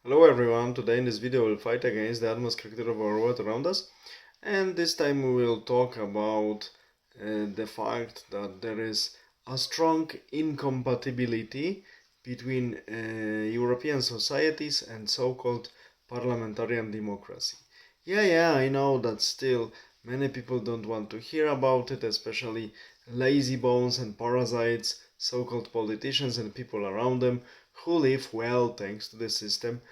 Hello everyone, today in this video we'll fight against the atmospheric of our world around us, and this time we will talk about the fact that there is a strong incompatibility between European societies and so-called parliamentarian democracy. Yeah, I know that still many people don't want to hear about it, especially lazy bones and parasites, so-called politicians and people around them who live well thanks to the system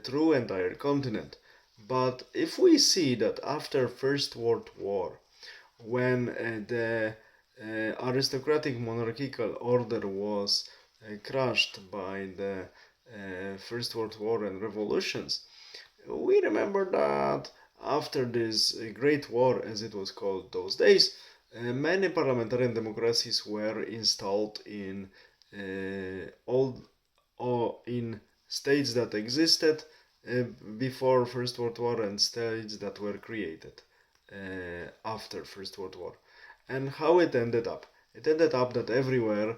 through entire continent. But if we see that after First World War, when the aristocratic monarchical order was crushed by the First World War and revolutions, we remember that after this Great War, as it was called those days, many parliamentarian democracies were installed in all or in states that existed before First World War and states that were created after First World War. And how it ended up? It ended up that everywhere,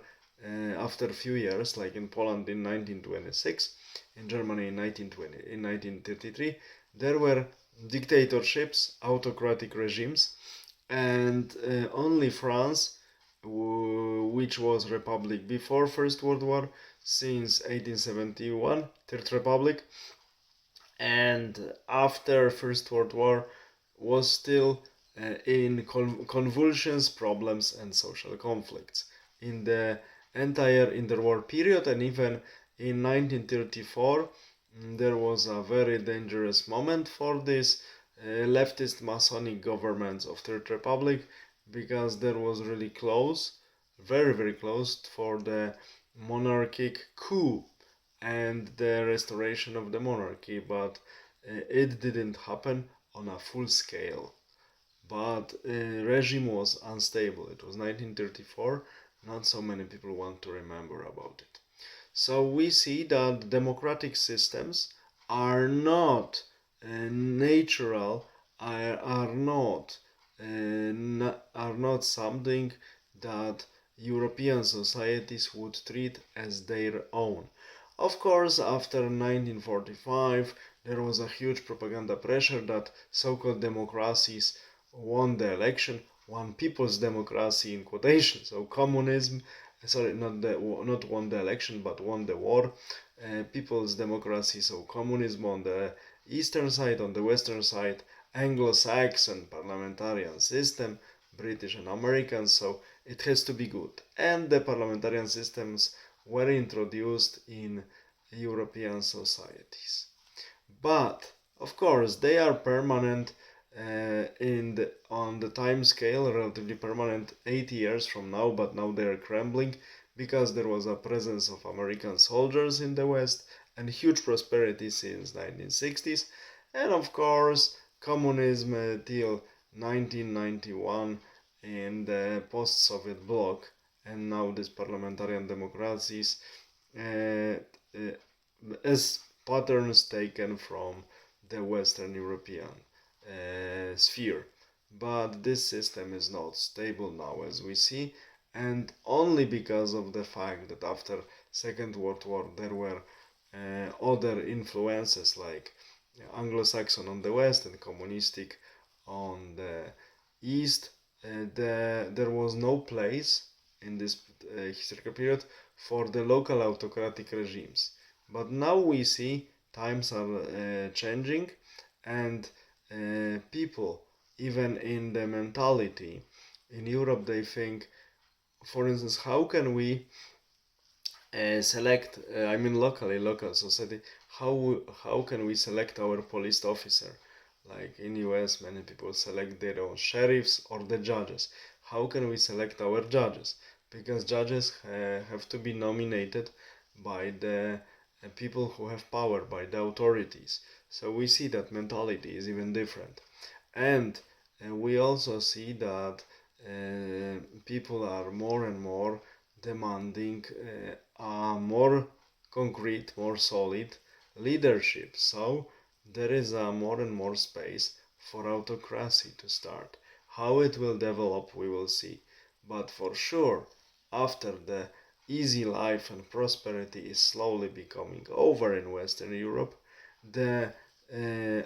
after a few years, like in Poland in 1926, in Germany in 1933, there were dictatorships, autocratic regimes, and only France, which was republic before First World War, since 1871, Third Republic, and after First World War was still in convulsions, problems, and social conflicts. In the entire interwar period, and even in 1934, there was a very dangerous moment for this leftist Masonic governments of Third Republic, because there was really close, very close for the monarchic coup and the restoration of the monarchy, but it didn't happen on a full scale. But regime was unstable. It was 1934. Not so many people want to remember about it. So we see that democratic systems are not natural, are not something that European societies would treat as their own. Of course, after 1945, there was a huge propaganda pressure that so-called democracies won the election, won people's democracy in quotation. So communism, sorry, not won the election, but won the war. People's democracy, so communism on the eastern side, on the western side, Anglo-Saxon parliamentarian system, British and American. So it has to be good. And the parliamentarian systems were introduced in European societies. But of course, they are permanent on the time scale, relatively permanent 80 years from now, but now they are crumbling because there was a presence of American soldiers in the West and huge prosperity since 1960s, and of course communism till 1991 in the post-Soviet bloc, and now these parliamentarian democracies uh, as patterns taken from the Western European sphere. But this system is not stable now, as we see, and only because of the fact that after Second World War there were other influences like Anglo-Saxon on the west and communistic on the east. There was no place in this historical period for the local autocratic regimes. But now we see times are changing, and people, even in the mentality in Europe, they think, for instance, how can we select, I mean locally, local society, how can we select our police officer? Like in US, many people select their own sheriffs or the judges. How can we select our judges? Because judges have to be nominated by the people who have power, by the authorities. So we see that mentality is even different. And we also see that people are more and more demanding a more concrete, more solid leadership. So there is a more and more space for autocracy to start. How it will develop, we will see. But for sure, after the easy life and prosperity is slowly becoming over in Western Europe, the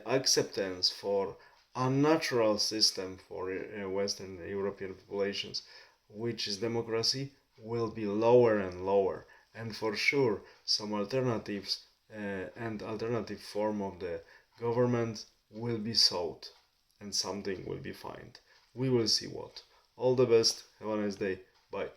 acceptance for unnatural system for Western European populations, which is democracy, will be lower and lower. And for sure, some alternatives and alternative form of the government will be sought, and something will be found. We will see what. All the best. Have a nice day. Bye.